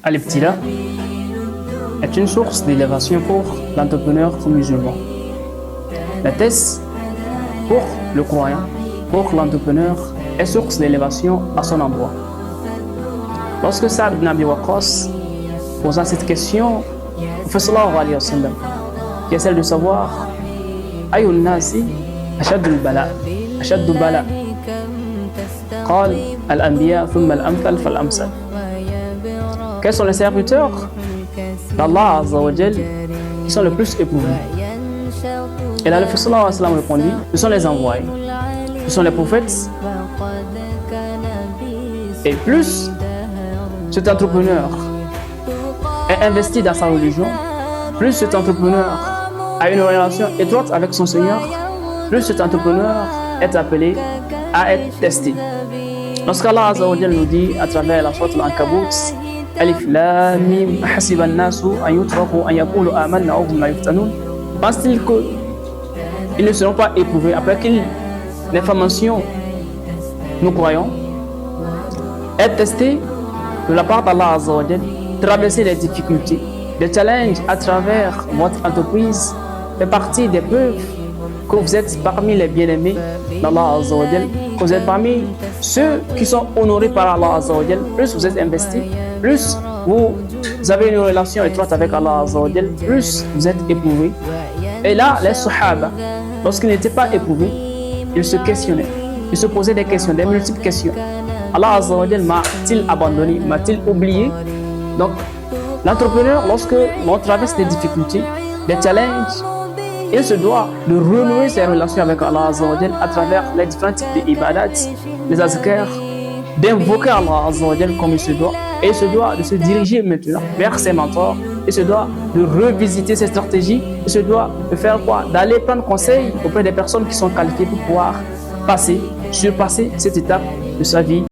Al-Ibtila est une source d'élévation pour l'entrepreneur musulman. La thèse pour le croyant, pour l'entrepreneur, est source d'élévation à son endroit. Lorsque Saad ibn Abi Waqqas posa cette question au Prophète sallallahu alayhi wa sallam, qui est celle de savoir Ayyun nasi ashaddu al-bala, ashaddu bala. قال الأنبياء ثم الأمثل فالأمثل. Quels sont les serviteurs d'Allah Azza wa Jal qui sont les plus éprouvés? Et là, le Prophète sallallahu alayhi wa sallam répondit, ce sont les envoyés, ce sont les prophètes. Et plus cet entrepreneur est investi dans sa religion, plus cet entrepreneur a une relation étroite avec son Seigneur, plus cet entrepreneur est appelé à être testé. Lorsqu'Allah Azza wa Jal nous dit à travers la sourate Al-Ankabut, Alif Lam Mim, Hasiba an-nasu an yutraku an yaqulu amanna wa hum la yuftanun, pense-t-il qu'ils ne seront pas éprouvés après qu'ils, l'information, nous croyons, être testés de la part d'Allah Azza wa Jal, traverser les difficultés, les challenges à travers votre entreprise fait partie des preuves que vous êtes parmi les bien-aimés d'Allah Azza wa Jal, que vous êtes parmi ceux qui sont honorés par Allah Azza wa Jal. Plus vous êtes investis, plus vous avez une relation étroite avec Allah Azza wa Jal, plus vous êtes éprouvés. Et là, les Sahaba, lorsqu'ils n'étaient pas éprouvés, ils se questionnaient, ils se posaient des questions, des multiples questions. Allah Azza wa Jal m'a-t-il abandonné, m'a-t-il oublié? Donc, l'entrepreneur, lorsque l'on traverse des difficultés, des challenges, il se doit de renouer ses relations avec Allah Azza wa Jal à travers les différents types d'ibadat, les azkars, d'invoquer Allah Azza wa Jal comme il se doit. Et il se doit de se diriger maintenant vers ses mentors. Il se doit de revisiter ses stratégies. Il se doit de faire quoi? D'aller prendre conseil auprès des personnes qui sont qualifiées pour pouvoir surpasser cette étape de sa vie.